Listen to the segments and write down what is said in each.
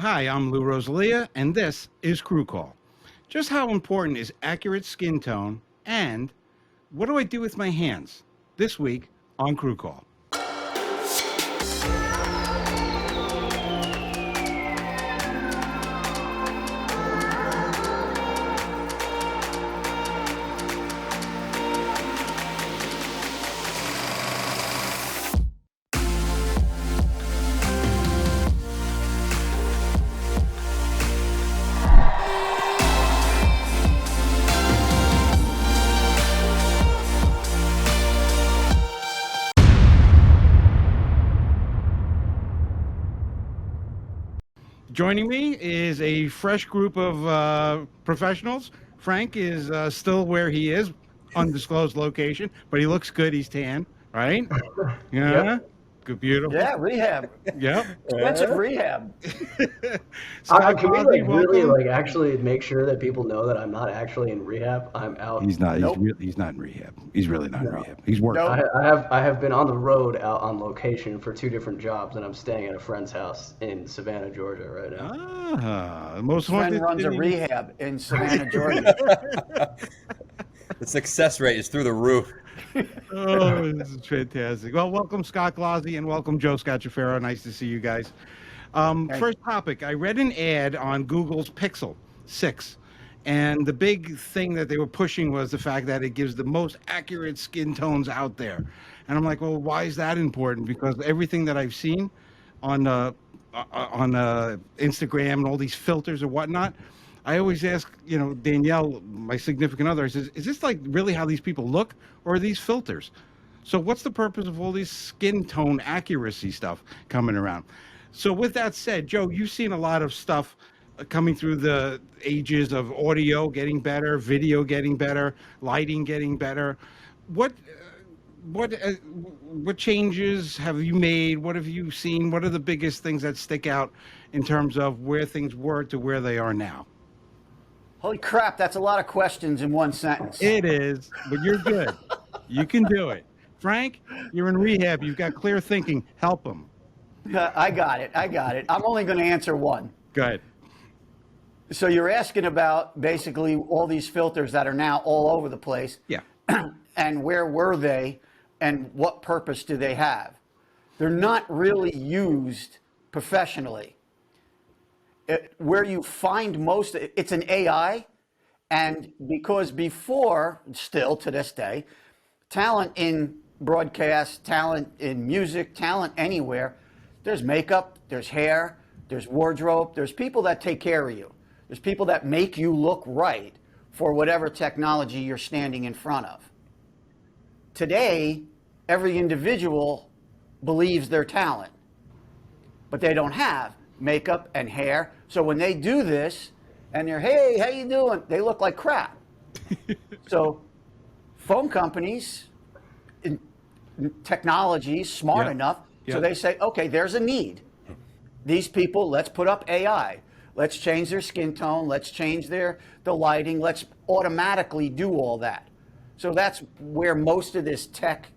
Hi, I'm Lou Rosalia, and this is Crew Call. Just how important is accurate skin tone, and what do I do with my hands? This week on Crew Call. Joining me is a fresh group of professionals. Frank is still where he is, undisclosed location, but he looks good. He's tan, right? Yeah. Yep. Good, beautiful. Yeah, rehab. Yep. Expensive rehab. Scott Can we Crosby, really welcome. actually make sure that people know that I'm not actually in rehab? I'm out. He's not. Nope. He's not in rehab. He's really not in No. rehab. He's working. Nope. I have been on the road out on location for 2 different jobs, and I'm staying at a friend's house in Savannah, Georgia, right now. Ah, most Friend haunted runs a city. rehab in Savannah, Georgia. The success rate is through the roof. Oh, this is fantastic. Well, welcome Scott Glozzi and welcome Joe Scacciaferro. Nice to see you guys. First topic, I read an ad on Google's Pixel 6, and the big thing that they were pushing was the fact that it gives the most accurate skin tones out there. And I'm like, well, why is that important? Because everything that I've seen on Instagram and all these filters and whatnot, I always ask, Danielle, my significant other, I says, is this like really how these people look, or are these filters? So what's the purpose of all this skin tone accuracy stuff coming around? So with that said, Joe, you've seen a lot of stuff coming through the ages of audio getting better, video getting better, lighting getting better. What changes have you made? What have you seen? What are the biggest things that stick out in terms of where things were to where they are now? Holy crap, that's a lot of questions in one sentence. It is, but you're good. You can do it. Frank, you're in rehab. You've got clear thinking. Help him. I got it. I'm only going to answer one. Go ahead. So you're asking about basically all these filters that are now all over the place. Yeah. And where were they and what purpose do they have? They're not really used professionally. Where you find most, it's an AI, and because before, still to this day, talent in broadcast, talent in music, talent anywhere, there's makeup, there's hair, there's wardrobe, there's people that take care of you. There's people that make you look right for whatever technology you're standing in front of. Today, every individual believes their talent, but they don't have makeup and hair. So when they do this and they're, hey, how you doing? They look like crap. So phone companies, technologies, smart enough, so they say, okay, there's a need. These people, let's put up AI. Let's change their skin tone. Let's change the lighting. Let's automatically do all that. So that's where most of this tech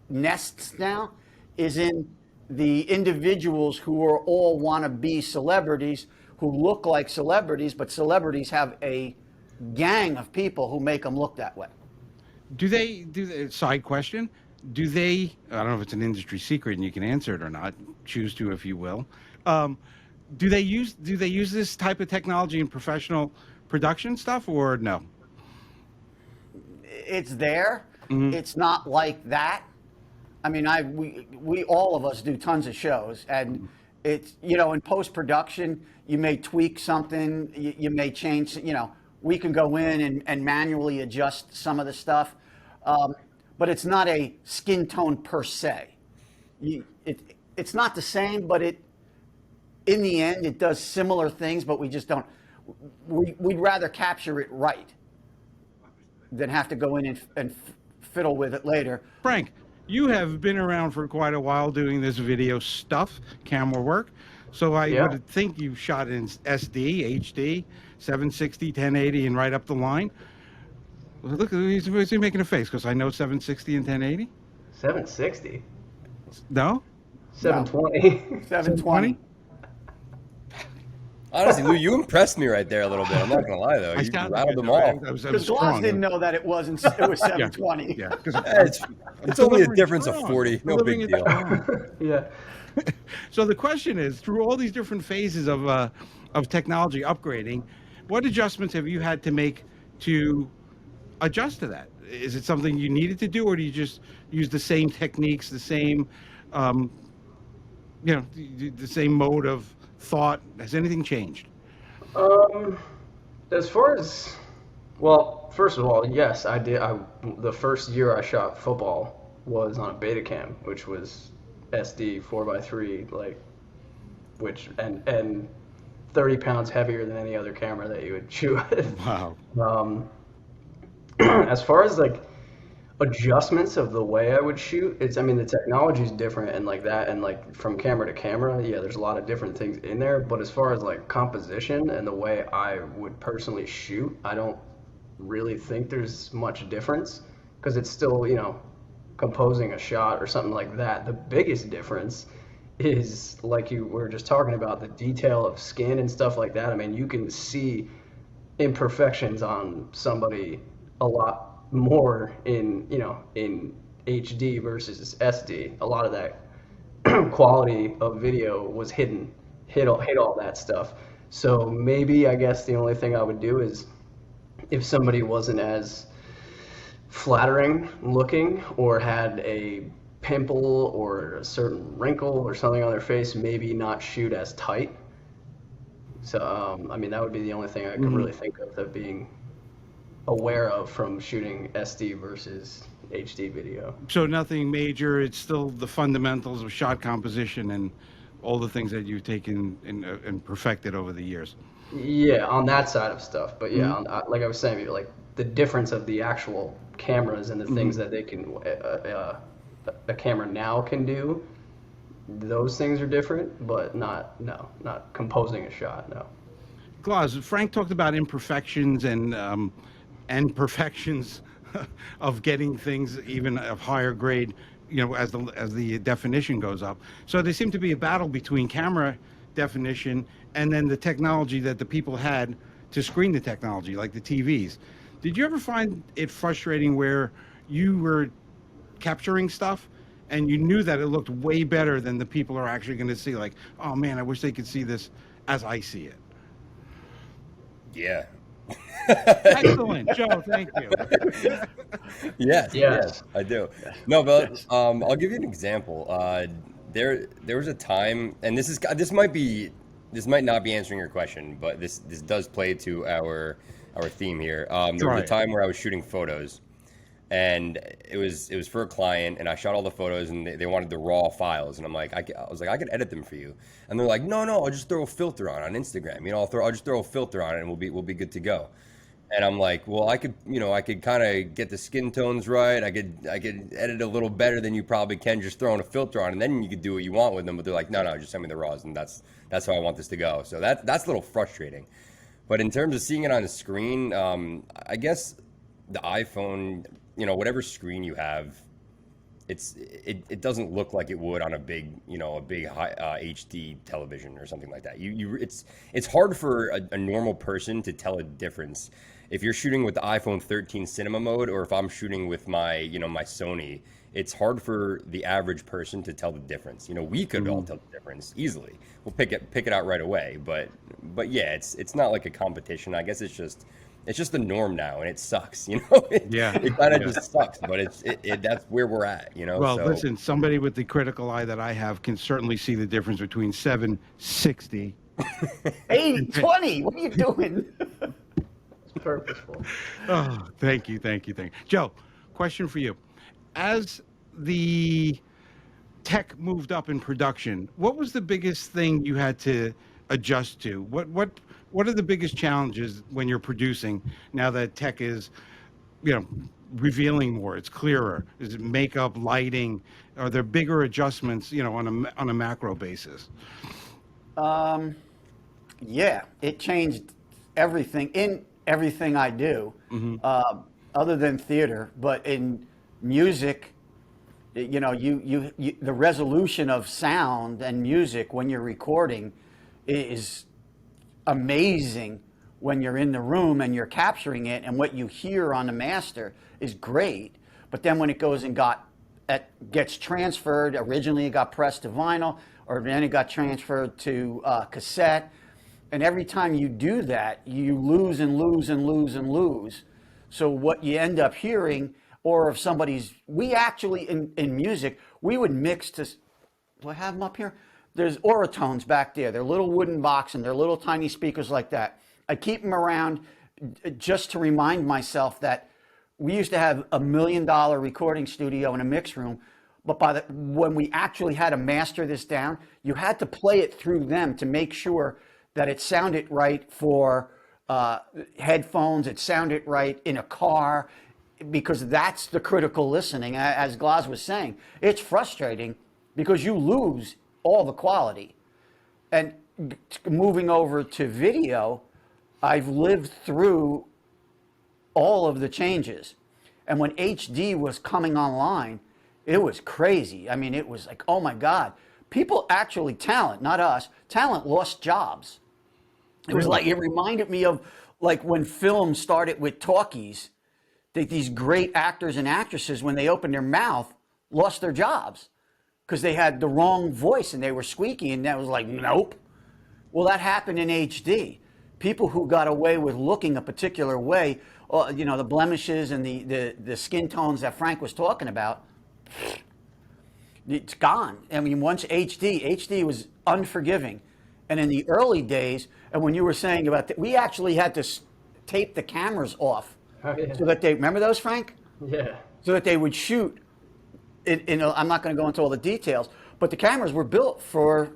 nests now, is in the individuals who are all want to be celebrities, who look like celebrities, but celebrities have a gang of people who make them look that way. Do they, side question, do they, I don't know if it's an industry secret and you can answer it or not, choose to if you will, do they use this type of technology in professional production stuff or no? It's there. Mm-hmm. It's not like that. I mean, we all of us do tons of shows, and it's, in post-production, you may tweak something, you may change, we can go in and manually adjust some of the stuff, but it's not a skin tone per se. It's not the same, but in the end, it does similar things, but we just don't, we'd rather capture it right than have to go in and fiddle with it later. Frank, you have been around for quite a while doing this video stuff, camera work. So I would think you've shot in SD, HD, 760, 1080, and right up the line. Look, he's making a face because I know 760 and 1080. 760? No? 720. 720. Honestly, Lou, you impressed me right there a little bit. I'm not gonna lie though. I You sounded rattled good, them though. all. I was Because Gloss strong. didn't know that it was 720. Yeah, because It's only a difference of 40. No delivering big it deal. strong. Yeah. So the question is, through all these different phases of technology upgrading, what adjustments have you had to make to adjust to that? Is it something you needed to do, or do you just use the same techniques, the same, um, the same mode of thought? Has anything changed? Um, as far as, well, first of all, yes, I did. The first year I shot football was on a Betacam, which was SD 4x3, like, which and 30 pounds heavier than any other camera that you would shoot with. Wow. Um, as far as like adjustments of the way I would shoot, I mean, the technology is different and like that, and like from camera to camera, yeah, there's a lot of different things in there. But as far as like composition and the way I would personally shoot, I don't really think there's much difference because it's still, composing a shot or something like that. The biggest difference is like you were just talking about the detail of skin and stuff like that. I mean, you can see imperfections on somebody a lot more in HD versus SD. A lot of that quality of video was hid all that stuff. So maybe I guess the only thing I would do is if somebody wasn't as flattering looking or had a pimple or a certain wrinkle or something on their face, maybe not shoot as tight. So, I mean, that would be the only thing I could really think of being aware of from shooting SD versus HD video. So nothing major. It's still the fundamentals of shot composition and all the things that you've taken and perfected over the years. Yeah, on that side of stuff. But yeah, like I was saying, like the difference of the actual cameras and the things that they can, a camera now can do, those things are different, but not composing a shot, no. Claus, Frank talked about imperfections and perfections of getting things even of higher grade, as the definition goes up. So there seemed to be a battle between camera definition and then the technology that the people had to screen the technology, like the TVs. Did you ever find it frustrating where you were capturing stuff and you knew that it looked way better than the people are actually going to see? Like, oh man, I wish they could see this as I see it. Yeah. Excellent, Joe. Thank you. Yes, I do. No, but I'll give you an example. There was a time, and this might not be answering your question, but this does play to our theme here. There was a time where I was shooting photos, and it was for a client, and I shot all the photos, and they wanted the raw files, and I'm like, I was like, I could edit them for you, and they're like, no, I'll just throw a filter on Instagram, I'll just throw a filter on it, and we'll be good to go. And I'm like, well, I could kind of get the skin tones right. I could edit a little better than you probably can just throwing a filter on, and then you could do what you want with them. But they're like, no, just send me the raws, and that's how I want this to go. So that's a little frustrating. But in terms of seeing it on the screen, I guess the iPhone, whatever screen you have, it doesn't look like it would on a big high HD television or something like that. It's hard for a normal person to tell a difference if you're shooting with the iPhone 13 cinema mode or if I'm shooting with my my Sony. It's hard for the average person to tell the difference. We could all tell the difference easily. We'll pick it out right away. But yeah, it's not like a competition. I guess it's just the norm now, and it sucks. It kind of just sucks. But that's where we're at. Well, so. Listen, somebody with the critical eye that I have can certainly see the difference between 760. 80/20. What are you doing? It's purposeful. Oh, thank you. Joe, question for you. As the tech moved up in production, what was the biggest thing you had to adjust to? What are the biggest challenges when you're producing now that tech is, revealing more? It's clearer. Is it makeup, lighting? Are there bigger adjustments, on a macro basis? Yeah, it changed everything in everything I do, other than theater. But in music, you the resolution of sound and music when you're recording is amazing when you're in the room and you're capturing it, and what you hear on the master is great. But then when it goes and gets transferred, originally it got pressed to vinyl, or then it got transferred to cassette. And every time you do that, you lose and lose and lose and lose. So what you end up hearing, or if we actually, in music, we would mix to, do I have them up here? There's Oratones back there. They're little wooden box and they're little tiny speakers like that. I keep them around just to remind myself that we used to have $1 million recording studio and a mix room, but when we actually had to master this down, you had to play it through them to make sure that it sounded right for headphones, it sounded right in a car, because that's the critical listening. As Glaz was saying, it's frustrating because you lose all the quality. And moving over to video, I've lived through all of the changes. And when HD was coming online, it was crazy. I mean, it was like, oh my God. People actually, talent, not us, talent lost jobs. It was like, it reminded me of like when film started with talkies, these great actors and actresses, when they opened their mouth, lost their jobs because they had the wrong voice and they were squeaky, and that was like, nope. Well, that happened in HD. People who got away with looking a particular way, you know, the blemishes and the skin tones that Frank was talking about, it's gone. I mean, once HD was unforgiving. And in the early days, and when you were saying about that, we actually had to tape the cameras off so that they, remember those, Frank? Yeah. So that they would shoot. I'm not going to go into all the details, but the cameras were built for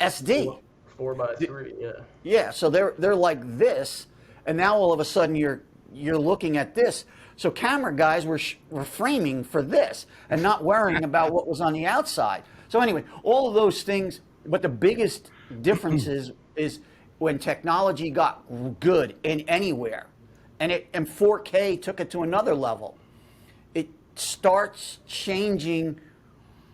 SD. 4x3, yeah. Yeah, so they're like this, and now all of a sudden you're looking at this. So camera guys were framing for this and not worrying about what was on the outside. So anyway, all of those things. But the biggest difference is when technology got good in anywhere, and 4K took it to another level. It starts changing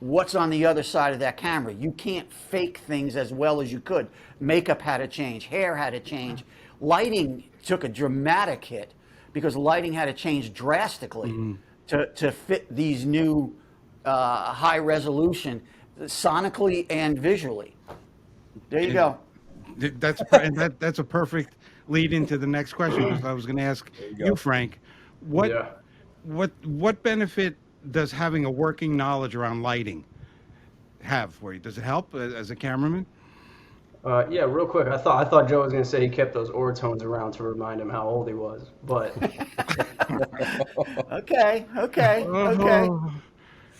what's on the other side of that camera. You can't fake things as well as you could. Makeup had to change, hair had to change, lighting took a dramatic hit because lighting had to change drastically to fit these new high resolution, sonically and visually. There you go. That's a perfect lead into the next question, because I was going to ask you, Frank, what benefit does having a working knowledge around lighting have for you? Does it help as a cameraman? Yeah, real quick. I thought Joe was going to say he kept those Oratones around to remind him how old he was, but okay.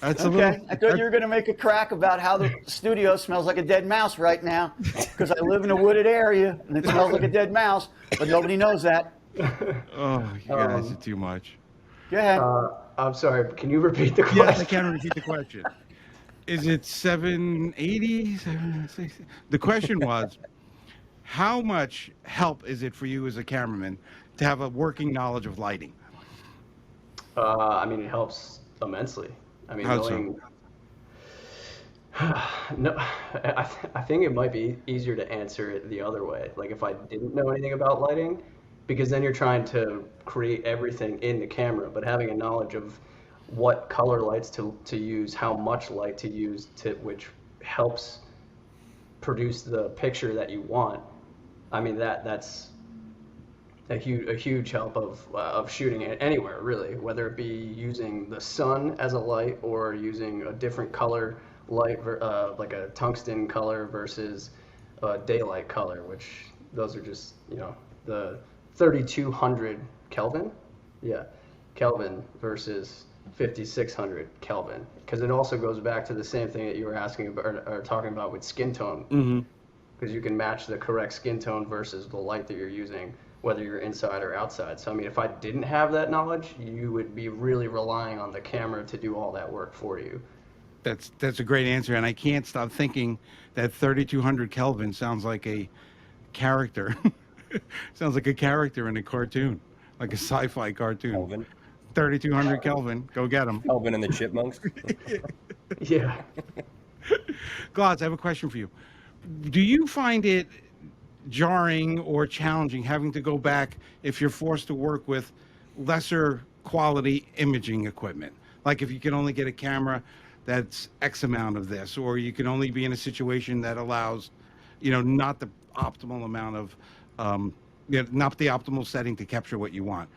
That's okay. I thought you were going to make a crack about how the studio smells like a dead mouse right now, because I live in a wooded area and it smells like a dead mouse, but nobody knows that. Oh, you guys are too much. Go ahead. I'm sorry. Can you repeat the question? Yes, I can repeat the question. Is it 780? 760? The question was, how much help is it for you as a cameraman to have a working knowledge of lighting? I mean, it helps immensely. I mean, no, I think it might be easier to answer it the other way. Like if I didn't know anything about lighting, because then you're trying to create everything in the camera, but having a knowledge of what color lights to use, how much light to use, which helps produce the picture that you want. I mean, that's a huge help of shooting it anywhere, really, whether it be using the sun as a light or using a different color light, like a tungsten color versus a daylight color, which those are just, you know, the 3200 Kelvin, Kelvin versus 5600 Kelvin, because it also goes back to the same thing that you were asking about or talking about with skin tone, because you can match the correct skin tone versus the light that you're using, whether you're inside or outside. So I mean, if I didn't have that knowledge, you would be really relying on the camera to do all that work for you. That's a great answer, and I can't stop thinking that 3200 Kelvin sounds like a character. Sounds like a character in a cartoon, like a sci-fi cartoon. Kelvin. 3200 Kelvin, go get them. Kelvin and the Chipmunks. Yeah. Glaz, I have a question for you. Do you find it jarring or challenging having to go back if you're forced to work with lesser quality imaging equipment? Like if you can only get a camera that's X amount of this, or you can only be in a situation that allows, not the optimal amount of, not the optimal setting to capture what you want.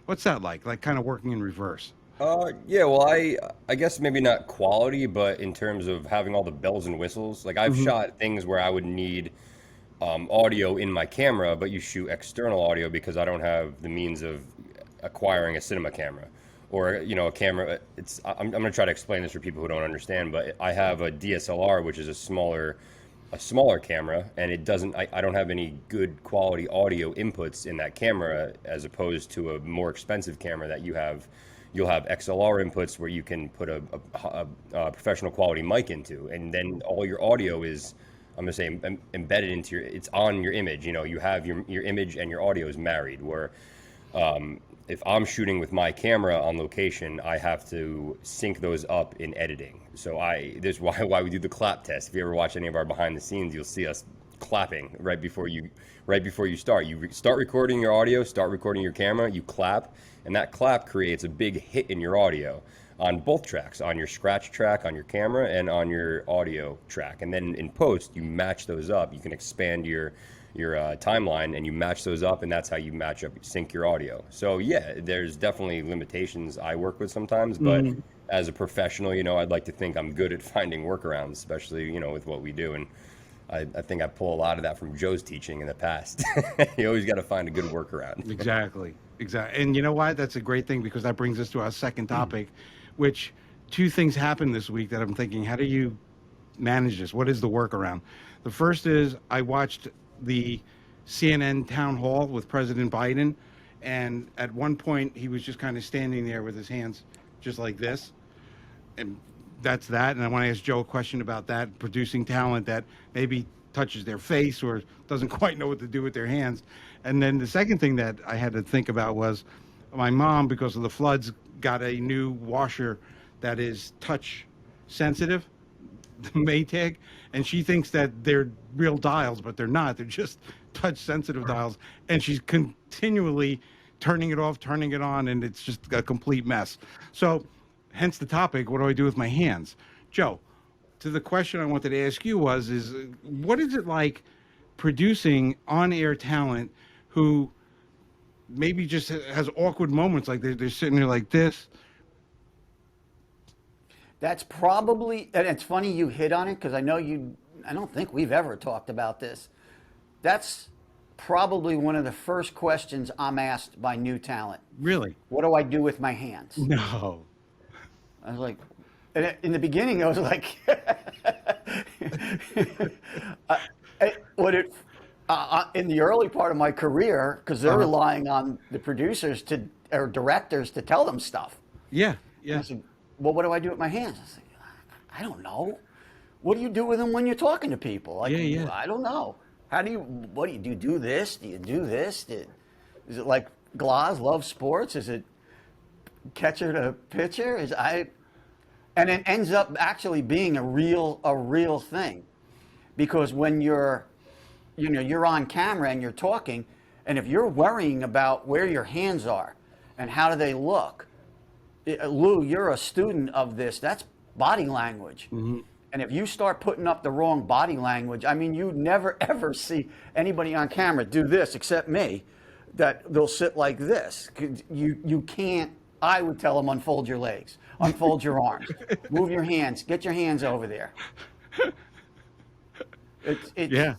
What's that like? Like kind of working in reverse. Yeah, well, I guess maybe not quality, but in terms of having all the bells and whistles. Like I've shot things where I would need audio in my camera, but you shoot external audio because I don't have the means of acquiring a cinema camera or a camera. I'm going to try to explain this for people who don't understand, but I have a DSLR, which is a smaller camera, and it doesn't. I don't have any good quality audio inputs in that camera, as opposed to a more expensive camera that you have. You'll have XLR inputs where you can put a professional quality mic into, and then all your audio is, I'm gonna say, embedded into it's on your image. You have your image and your audio is married. Where if I'm shooting with my camera on location, I have to sync those up in editing. So there's why we do the clap test. If you ever watch any of our behind the scenes, you'll see us clapping right before you start. You start recording your audio, start recording your camera, you clap, and that clap creates a big hit in your audio on both tracks, on your scratch track, on your camera, and on your audio track. And then in post, you match those up. You can expand your timeline and you match those up, and that's how you sync your audio. So yeah, there's definitely limitations I work with sometimes, but as a professional, I'd like to think I'm good at finding workarounds, especially, with what we do. And I think I pull a lot of that from Joe's teaching in the past. You always got to find a good workaround. Exactly. And you know what? That's a great thing, because that brings us to our second topic, which two things happened this week that I'm thinking, how do you manage this? What is the workaround? The first is I watched the CNN town hall with President Biden, and at one point he was just kind of standing there with his hands just like this, and that's that. And I want to ask Joe a question about that, producing talent that maybe touches their face or doesn't quite know what to do with their hands. And then the second thing that I had to think about was my mom, because of the floods, got a new washer that is touch sensitive, the Maytag, and she thinks that they're real dials, but they're not. They're just touch sensitive dials, and she's continually turning it off, turning it on, and it's just a complete mess. So hence the topic, what do I do with my hands? Joe, to the question I wanted to ask you is what is it like producing on-air talent who maybe just has awkward moments, like they're sitting there like this? That's probably, and it's funny you hit on it, because I don't think we've ever talked about this. That's probably one of the first questions I'm asked by new talent. Really? What do I do with my hands? No. I was like, and in the beginning, I was like, in the early part of my career, because they're relying on the producers or directors to tell them stuff. Yeah. I said, well, what do I do with my hands? I said, I don't know. What do you do with them when you're talking to people? Like, I don't know. What do you do? Do this? Do you do this? Is it like Gloss, Love Sports? Is it catcher to pitcher? And it ends up actually being a real thing, because when you're on camera and you're talking, and if you're worrying about where your hands are and how do they look, Lou, you're a student of this. That's body language. Mm-hmm. And if you start putting up the wrong body language, I mean, you never ever see anybody on camera do this except me, that they'll sit like this. You can't. I would tell them, unfold your legs, unfold your arms, move your hands, get your hands over there. Yeah.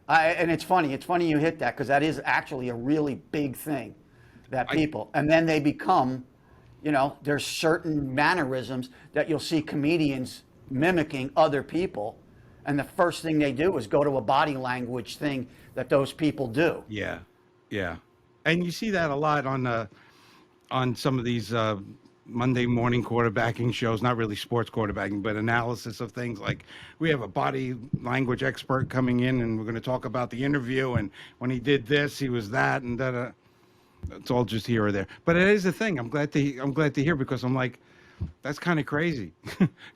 And it's funny. It's funny you hit that, because that is actually a really big thing that people, and then they become, there's certain mannerisms that you'll see comedians mimicking other people, and the first thing they do is go to a body language thing that those people do. Yeah. And you see that a lot on some of these Monday morning quarterbacking shows, not really sports quarterbacking, but analysis of things. Like, we have a body language expert coming in, and we're going to talk about the interview, and when he did this, he was that, and that. It's all just here or there. But it is a thing. I'm glad to hear, because I'm like, that's kind of crazy.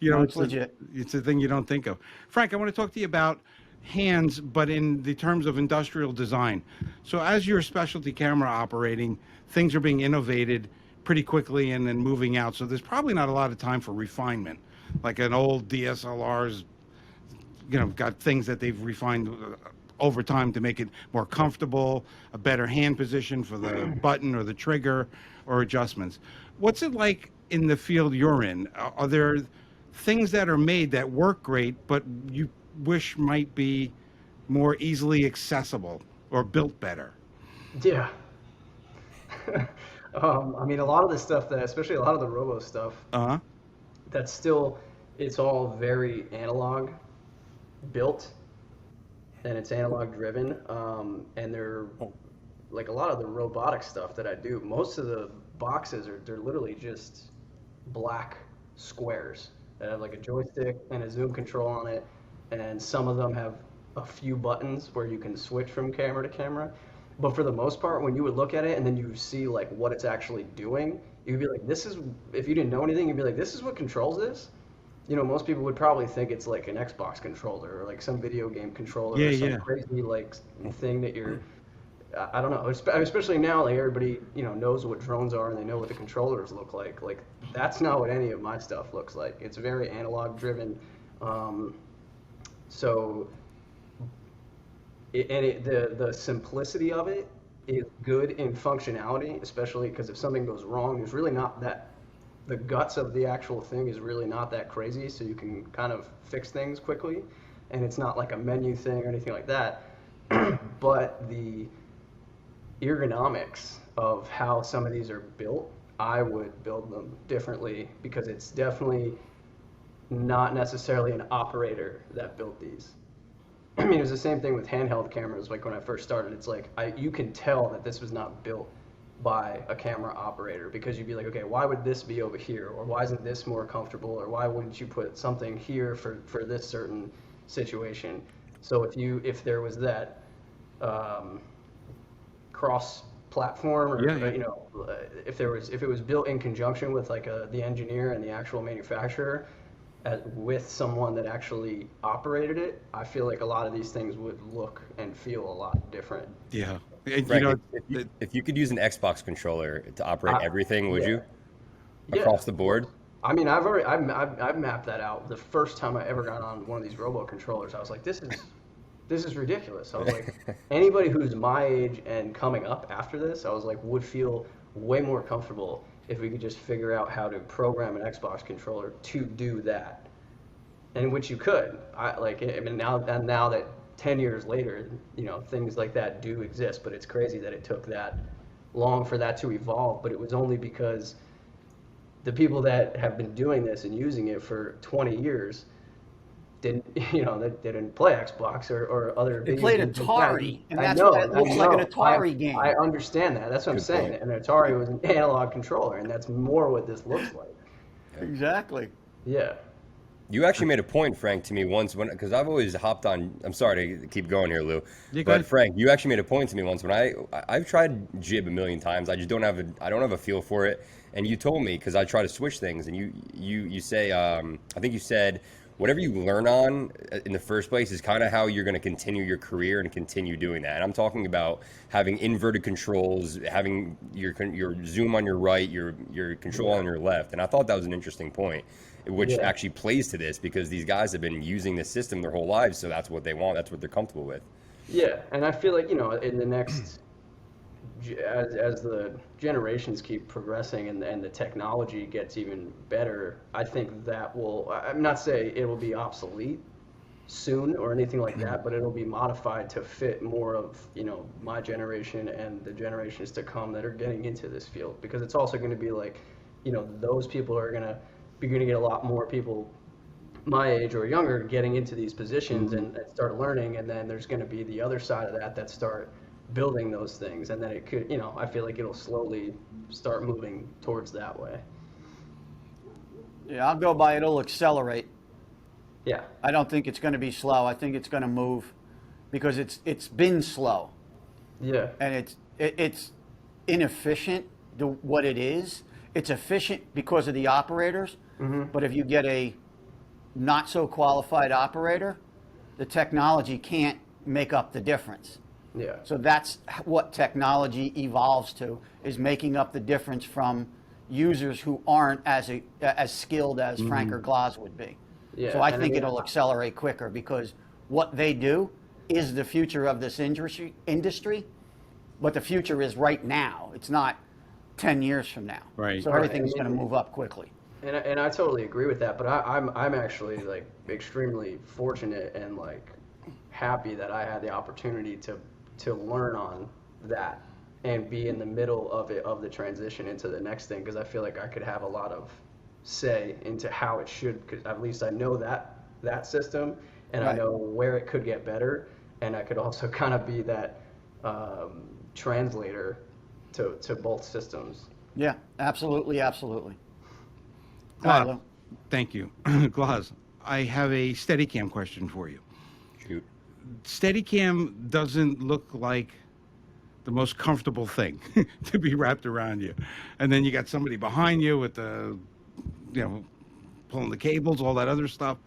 It's legit. It's a thing you don't think of. Frank, I want to talk to you about hands, but in the terms of industrial design. So as you're specialty camera operating, things are being innovated pretty quickly and then moving out. So there's probably not a lot of time for refinement. Like an old DSLR's, got things that they've refined over time to make it more comfortable, a better hand position for the button or the trigger or adjustments. What's it like in the field you're in? Are there things that are made that work great, but you wish might be more easily accessible or built better? Yeah. I mean, a lot of the stuff that, especially a lot of the robo stuff, Uh-huh. that's still, it's all very analog built, and it's analog driven. And they're like a lot of the robotic stuff that I do. Most of the boxes they're literally just black squares that have like a joystick and a zoom control on it, and some of them have a few buttons where you can switch from camera to camera. But for the most part, when you would look at it and then you see like what it's actually doing, you'd be like, this is, if you didn't know anything, you'd be like, this is what controls this. Most people would probably think it's like an Xbox controller or like some video game controller Yeah, or some yeah. crazy like thing that you're, I don't know, especially now, like everybody, knows what drones are and they know what the controllers look like. Like that's not what any of my stuff looks like. It's very analog driven. So the simplicity of it is good in functionality, especially because if something goes wrong, there's really not that, the guts of the actual thing is really not that crazy, so you can kind of fix things quickly, and it's not like a menu thing or anything like that. But the ergonomics of how some of these are built, I would build them differently, because it's definitely not necessarily an operator that built these. I mean, it was the same thing with handheld cameras. Like when I first started, it's like you can tell that this was not built by a camera operator, because you'd be like, okay, why would this be over here, or why isn't this more comfortable, or why wouldn't you put something here for this certain situation? So if there was that cross platform, or Yeah. if it was built in conjunction with like the engineer and the actual manufacturer, with someone that actually operated it, I feel like a lot of these things would look and feel a lot different. Yeah. And, Frank, if you could use an Xbox controller to operate everything, would you? Yeah, Across the of board? course. I mean, I've mapped that out. The first time I ever got on one of these robo controllers, I was like, this is ridiculous. I was like, anybody who's my age and coming up after this, I was like, would feel way more comfortable if we could just figure out how to program an Xbox controller to do that. And which you could. Now that 10 years later, things like that do exist, but it's crazy that it took that long for that to evolve. But it was only because the people that have been doing this and using it for 20 years that didn't play Xbox or other They video played games. Atari, and I that's know, what it looks like an Atari game. I understand that. That's what I'm saying. point. An Atari was an analog controller, and that's more what this looks like. Exactly. Yeah. You actually made a point, Frank, to me once because I've always hopped on. I'm sorry to keep going here, Lou. You But good? Frank, you actually made a point to me once when I've tried jib a million times. I just don't have a feel for it. And you told me, because I try to switch things, and you say I think you said whatever you learn on in the first place is kind of how you're going to continue your career and continue doing that. And I'm talking about having inverted controls, having your zoom on your right, your control on your left. And I thought that was an interesting point, which actually plays to this, because these guys have been using this system their whole lives, so that's what they want, that's what they're comfortable with. Yeah, and I feel like, in the next, as the generations keep progressing and the technology gets even better, I think that I'm not saying it will be obsolete soon or anything like that, but it'll be modified to fit more of, my generation and the generations to come that are getting into this field, because it's also going to be like, those people are going to get a lot more people my age or younger getting into these positions and start learning, and then there's going to be the other side of that start building those things, and then it could, I feel like it'll slowly start moving towards that way. Yeah, I'll go by it'll accelerate. Yeah. I don't think it's going to be slow. I think it's going to move, because it's been slow, Yeah. and it's inefficient. What it is, it's efficient because of the operators. But if you get a not so qualified operator, the technology can't make up the difference. Yeah. So that's what technology evolves to, is making up the difference from users who aren't as skilled as Frank or Glaz would be. Yeah, So I and I think mean, it'll accelerate quicker, because what they do is the future of this industry, but the future is right now. It's not 10 years from now. Right. So Right. everything's going to move up quickly. And I totally agree with that, but I'm actually like extremely fortunate and like happy that I had the opportunity to learn on that and be in the middle of it, of the transition into the next thing, because I feel like I could have a lot of say into how it should, because at least I know that system, and I Right. know where it could get better, and I could also kind of be that translator to both systems. Yeah, absolutely, absolutely. Glaz, Lou. thank you. Glaz, I have a Steadicam question for you. Shoot. Steadicam doesn't look like the most comfortable thing to be wrapped around you. And then you got somebody behind you with the, pulling the cables, all that other stuff.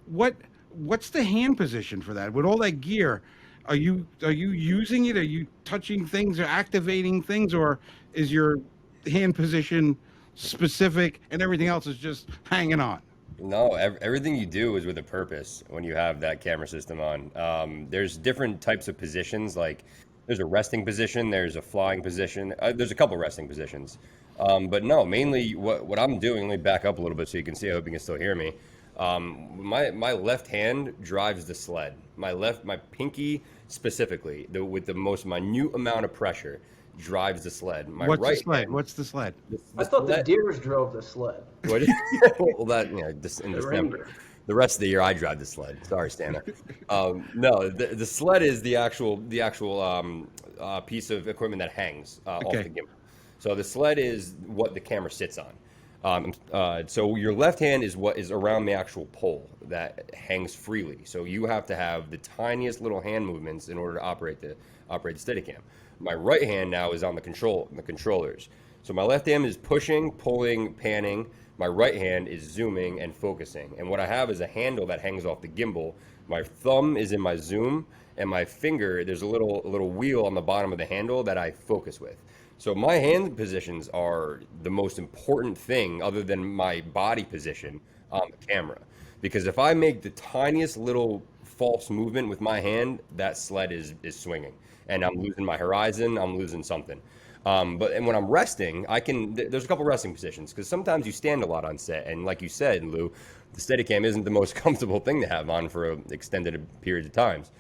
What's the hand position for that? With all that gear, are you using it? Are you touching things or activating things, or is your hand position specific and everything else is just hanging on? No, everything you do is with a purpose when you have that camera system on. There's different types of positions, like there's a resting position, there's a flying position, there's a couple resting positions. But no, mainly what I'm doing, let me back up a little bit so you can see, I hope you can still hear me. My left hand drives the sled. My pinky specifically, with the most minute amount of pressure, drives the sled. My What's right the sled? hand, What's the sled? I thought the sled- deers drove the sled. What? Well, that just in The December. reindeer. The rest of the year, I drive the sled. Sorry, Stana. No, the sled is the actual piece of equipment that hangs off Okay. the gimbal. So the sled is what the camera sits on. So your left hand is what is around the actual pole that hangs freely. So you have to have the tiniest little hand movements in order to operate the Steadicam. My right hand now is on the controllers. So my left hand is pushing, pulling, panning. My right hand is zooming and focusing. And what I have is a handle that hangs off the gimbal. My thumb is in my zoom, and my finger, there's a little wheel on the bottom of the handle that I focus with. So my hand positions are the most important thing other than my body position on the camera. Because if I make the tiniest little false movement with my hand, that sled is swinging. And I'm losing my horizon, I'm losing something. But when I'm resting, there's a couple resting positions, because sometimes you stand a lot on set. And like you said, Lou, the Steadicam isn't the most comfortable thing to have on for an extended period of times.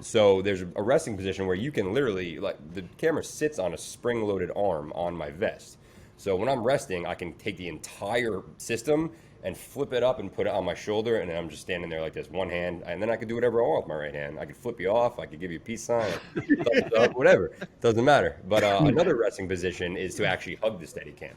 So there's a resting position where you can literally, like, the camera sits on a spring-loaded arm on my vest. So when I'm resting, I can take the entire system and flip it up and put it on my shoulder, and then I'm just standing there like this, one hand, and then I could do whatever I want with my right hand. I could flip you off, I could give you a peace sign, thumbs up, whatever. Doesn't matter. But another resting position is to actually hug the Steadicam.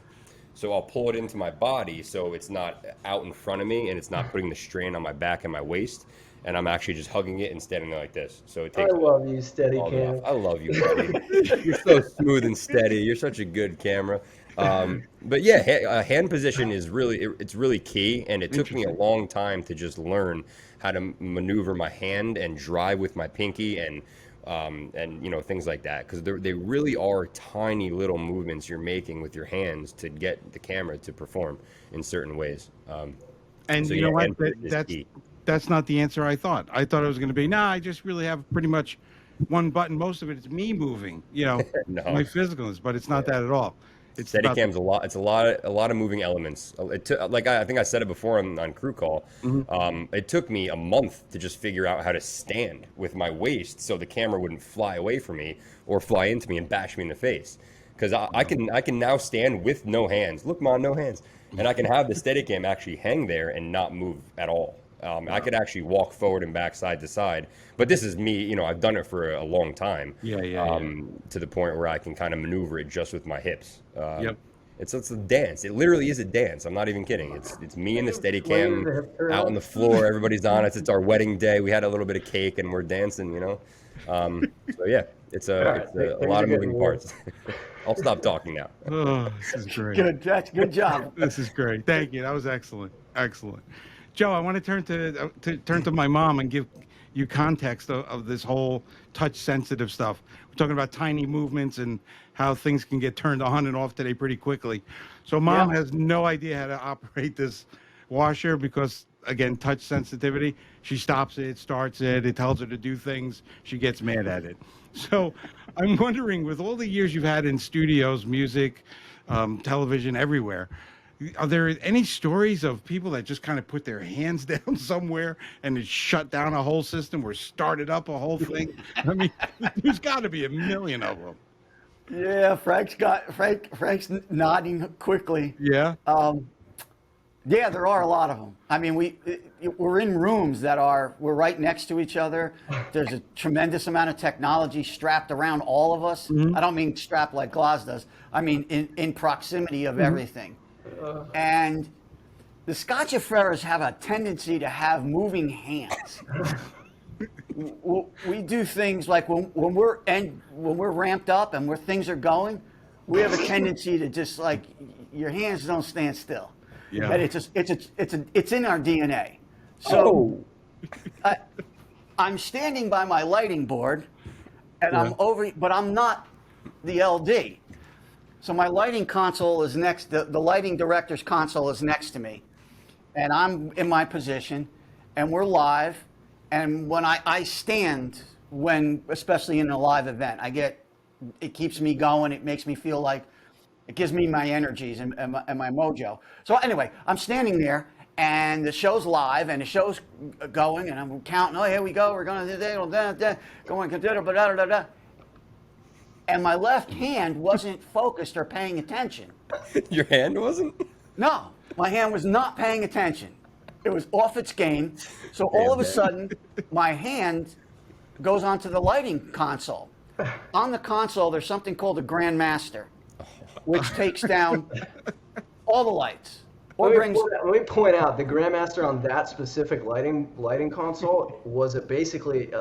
So I'll pull it into my body so it's not out in front of me and it's not putting the strain on my back and my waist. And I'm actually just hugging it and standing there like this. So it I takes love you, all Steadicam. off. I love you, buddy. You're so smooth and steady. You're such a good camera. But yeah, hand position is really key. And it took me a long time to just learn how to maneuver my hand and drive with my pinky and things like that, because they really are tiny little movements you're making with your hands to get the camera to perform in certain ways. And So, you yeah, know what? hand position is key. That's not the answer I thought. I thought it was going to be, I just really have pretty much one button. Most of it is me moving, No. my physicalness, but it's not that at all. It's about- Steadicam's a lot. It's a lot of moving elements. I think I said it before on crew call. It took me a month to just figure out how to stand with my waist so the camera wouldn't fly away from me or fly into me and bash me in the face. Because I can now stand with no hands. Look, Mom, no hands. And I can have the Steadicam actually hang there and not move at all. I could actually walk forward and back, side to side. But this is me, I've done it for a long time. Yeah. To the point where I can kind of maneuver it just with my hips. Yep. It's a dance. It literally is a dance. I'm not even kidding. It's me and the Swinging the Steadicam hips around. out on the floor. Everybody's on it. It's our wedding day. We had a little bit of cake and we're dancing, So yeah, it's a lot of moving parts. I'll stop talking now. Oh, this is great. Good job. This is great. Thank you. That was excellent. Excellent. Joe, I want to turn to my mom and you context of this whole touch sensitive stuff. We're talking about tiny movements and how things can get turned on and off today pretty quickly. So mom Yeah. has no idea how to operate this washer because, again, touch sensitivity. She stops it, starts it, it tells her to do things. She gets mad at it. So I'm wondering, with all the years you've had in studios, music, television, everywhere, are there any stories of people that just kind of put their hands down somewhere and it shut down a whole system or started up a whole thing? I mean, there's got to be a million of them. Yeah, Frank's nodding quickly. Yeah. Yeah, there are a lot of them. I mean, we're in rooms that we're right next to each other. There's a tremendous amount of technology strapped around all of us. I don't mean strapped like Gloss does. I mean in proximity of everything. And the Scotch Ferros have a tendency to have moving hands. We do things like when we're ramped up and where things are going, we have a tendency to just like your hands don't stand still. Yeah. And it's in our DNA. So I'm standing by my lighting board, and but I'm not the LD. So my lighting console is next. The lighting director's console is next to me, and I'm in my position, and we're live. And when I stand, especially in a live event, it keeps me going. It makes me feel like it gives me my energies and my mojo. So anyway, I'm standing there, and the show's live, and the show's going, and I'm counting. Oh, here we go. We're going to going. And my left hand wasn't focused or paying attention. Your hand wasn't? No, my hand was not paying attention. It was off its game. So all of a sudden, my hand goes onto the lighting console. On the console, there's something called a Grandmaster, which takes down all the lights. Let me point out the Grandmaster on that specific lighting console was basically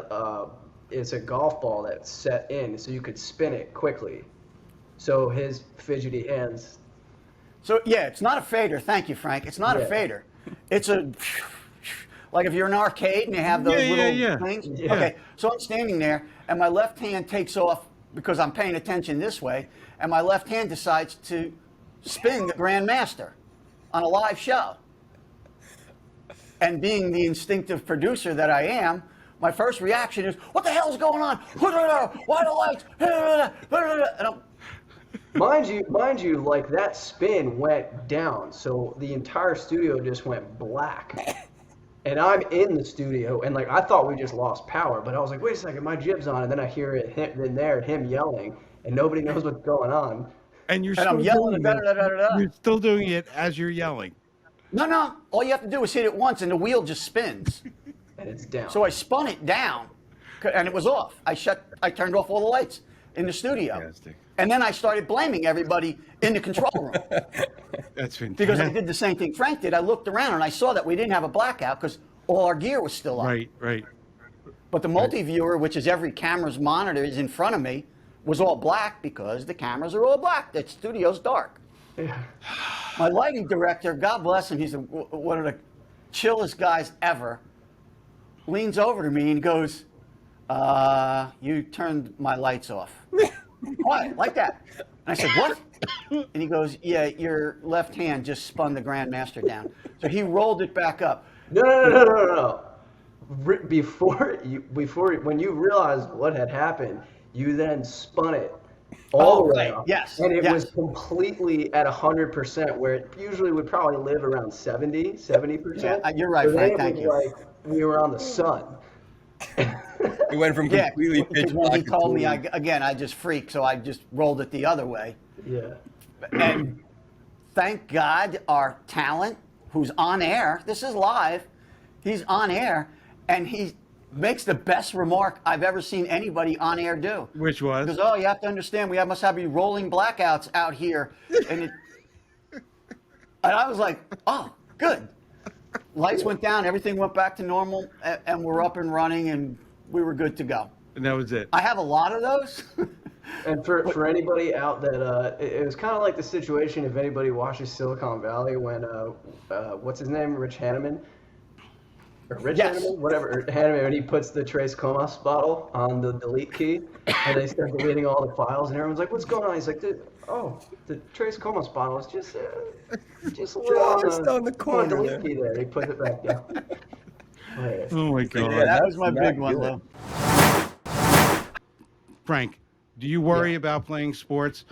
it's a golf ball that's set in, so you could spin it quickly. So his fidgety hands. So yeah, it's not a fader. Thank you, Frank. It's not a fader. It's like if you're in an arcade and they have those little things. Yeah. Okay, so I'm standing there, and my left hand takes off because I'm paying attention this way, and my left hand decides to spin the Grandmaster on a live show. And being the instinctive producer that I am, my first reaction is, what the hell is going on? Why the lights? And I'm, Mind you, like that spin went down, so the entire studio just went black. And I'm in the studio, and like I thought we just lost power, but I was like, wait a second, my jib's on, and then I hear him yelling, and nobody knows what's going on. And I'm yelling. You're still doing it as you're yelling. No. All you have to do is hit it once, and the wheel just spins. And it's down. So I spun it down, and it was off. I turned off all the lights in the studio. Fantastic. And then I started blaming everybody in the control room. That's fantastic. Because I did the same thing Frank did. I looked around and I saw that we didn't have a blackout because all our gear was still on. Right. But the multi-viewer, which is every camera's monitor is in front of me, was all black because the cameras are all black. The studio's dark. Yeah. My lighting director, God bless him, he's one of the chillest guys ever, leans over to me and goes, you turned my lights off. Why? Like that. And I said, what? And he goes, yeah, your left hand just spun the Grandmaster down. So he rolled it back up. No. Before when you realized what had happened, you then spun it all the way up. Yes. And it was completely at 100%, where it usually would probably live around 70%. Yeah, you're right, so Frank. Thank you. Like we were on the sun. It went from completely pitch when black he told me, to I just freaked, so I just rolled it the other way. Yeah. And thank God our talent, who's on air, this is live, he's on air, and he makes the best remark I've ever seen anybody on air do. Which was? He goes, oh, you have to understand, must have rolling blackouts out here. And I was like, oh, good. Lights went down, everything went back to normal, and we're up and running, and we were good to go. And that was it. I have a lot of those. And for anybody out that, it was kind of like the situation, if anybody watches Silicon Valley, when, what's his name, Rich Hanneman? or Rich Yes. Hanneman, whatever, Hanneman, when he puts the Trace Comas bottle on the delete key, and they start deleting all the files, and everyone's like, "What's going on?" He's like, "The Trace Comas bottle is just a little Just on the on the corner delete there." key there." He puts it back down. Hilarious. Oh my Yeah, God. That was my that's big not one, good. Lou. Frank, do you worry Yeah. about playing sports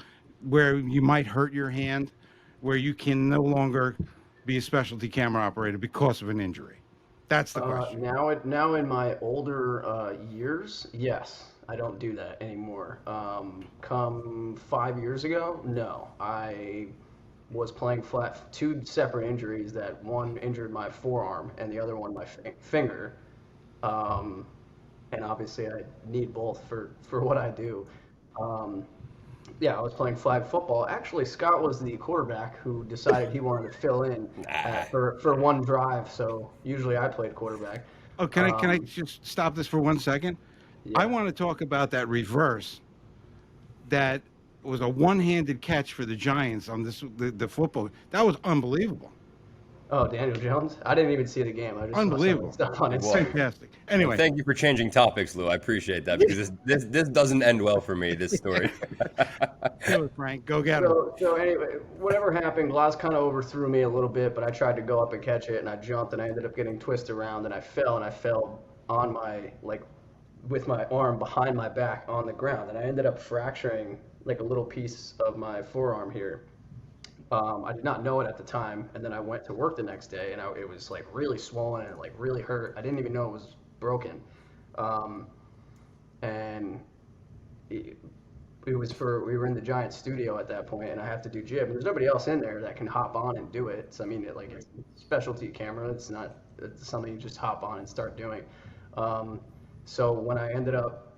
where you might hurt your hand, where you can no longer be a specialty camera operator because of an injury? That's the question. Now in my older years, yes, I don't do that anymore. Come 5 years ago, no, I was playing flat. Two separate injuries. That one injured my forearm, and the other one my finger. Um, and obviously, I need both for what I do. Um, yeah, I was playing flag football. Actually, Scott was the quarterback who decided he wanted to fill in Nah. for one drive. So usually I played quarterback. Oh, can I Um, just stop this for 1 second? I yeah. want to talk about that reverse that was a one-handed catch for the Giants on the football. That was unbelievable. Oh, Daniel Jones. I didn't even see the game. I just saw some of Unbelievable. the stuff on It was. Instagram. Fantastic. Well, Anyway, thank you for changing topics, Lou. I appreciate that because this doesn't end well for me. This story. do it, Frank. Go get him. So anyway, whatever happened, Glass kind of overthrew me a little bit, but I tried to go up and catch it, and I jumped, and I ended up getting twisted around, and I fell on my like with my arm behind my back on the ground, and I ended up fracturing like a little piece of my forearm here. I did not know it at the time, and then I went to work the next day, and it was like really swollen and like really hurt. I didn't even know it was broken, um, and it, it was we were in the Giant studio at that point, and I have to do jib. And there's nobody else in there that can hop on and do it. So I mean, it's a specialty camera. It's something you just hop on and start doing. So when I ended up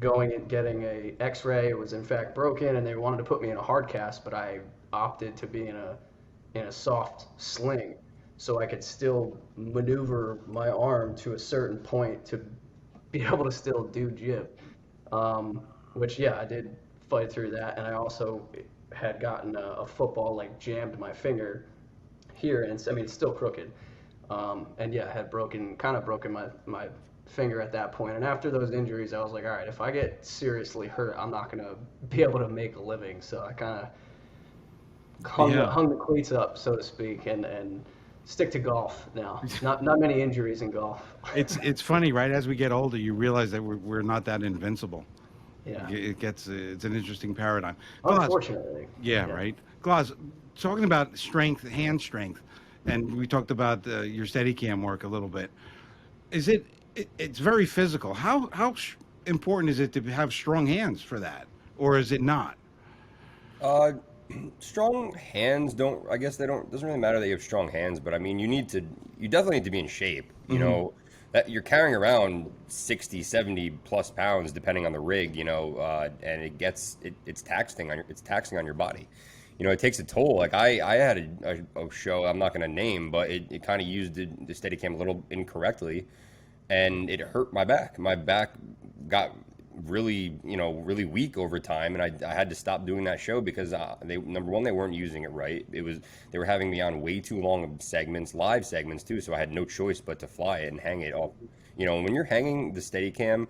going and getting a X-ray, it was in fact broken, and they wanted to put me in a hard cast, but I opted to be in a soft sling, so I could still maneuver my arm to a certain point to be able to still do jib. Which yeah, I did fight through that, and I also had gotten a football like jammed my finger here, and I mean it's still crooked. And yeah, I had kind of broken my finger at that point. And after those injuries, I was like, all right, if I get seriously hurt, I'm not gonna be able to make a living. So I kind of hung the cleats up, so to speak, and stick to golf now. Not many injuries in golf. It's funny, right? As we get older, you realize that we're not that invincible. Yeah. It's an interesting paradigm. Glass, Unfortunately. yeah, right. Glass, talking about strength, hand strength, and we talked about your Steadicam work a little bit. It's very physical. How important is it to have strong hands for that, or is it not? Uh, Strong hands don't. I guess they don't. Doesn't really matter that you have strong hands, but I mean, you definitely need to be in shape. You know, that you're carrying around 60, 70 plus pounds, depending on the rig. And it's taxing on your body. It takes a toll. Like I had a show I'm not going to name, but it kind of used the Steadicam a little incorrectly, and it hurt my back. My back got really weak over time, and I had to stop doing that show because number one, they weren't using it right. They were having me on way too long of segments, live segments too, so I had no choice but to fly it and hang it off. When you're hanging the Steadicam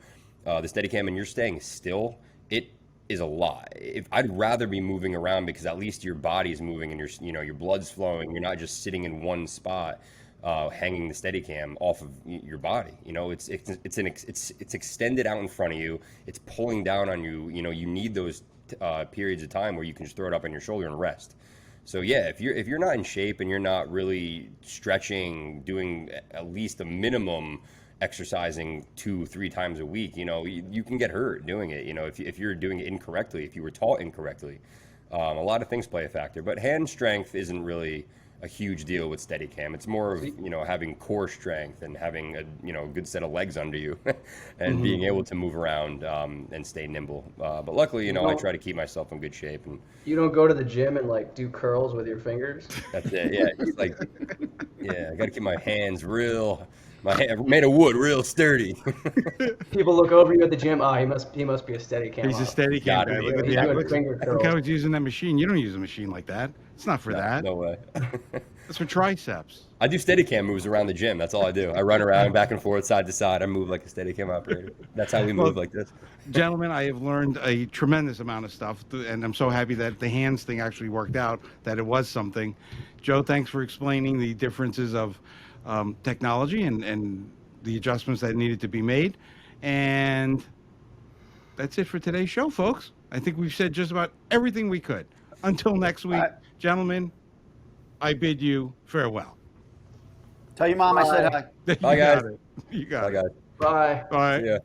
and you're staying still, it is a lot. I'd rather be moving around because at least your body's moving and your blood's flowing. You're not just sitting in one spot. Hanging the Steadicam off of your body, it's extended out in front of you. It's pulling down on you. You need those periods of time where you can just throw it up on your shoulder and rest. So yeah, if you're not in shape and you're not really stretching, doing at least a minimum exercising 2-3 times a week, you can get hurt doing it. If you're doing it incorrectly, if you were taught incorrectly, a lot of things play a factor. But hand strength isn't really a huge deal with Steadicam. It's more of having core strength and having a good set of legs under you, and being able to move around and stay nimble. But luckily, I try to keep myself in good shape. And You don't go to the gym and like do curls with your fingers? that's it. Yeah, just I got to keep my hands real My hand made of wood, real sturdy. People look over you at the gym. Oh, he must be a steady cam. He's a op. steady cam Gotta guy. be. Look at He's the doing look, finger look how curls. he's using that machine. You don't use a machine like that. It's not for that. No way. It's for triceps. I do Steadicam moves around the gym. That's all I do. I run around back and forth, side to side. I move like a Steadicam operator. That's how we move like this. Gentlemen, I have learned a tremendous amount of stuff, and I'm so happy that the hands thing actually worked out, that it was something. Joe, thanks for explaining the differences of technology and the adjustments that needed to be made. And that's it for today's show, folks. I think we've said just about everything we could. Until next week, gentlemen, I bid you farewell. Tell your mom I said hi. You Bye, got guys. it. You got Bye, it. guys. Bye. Bye. See ya.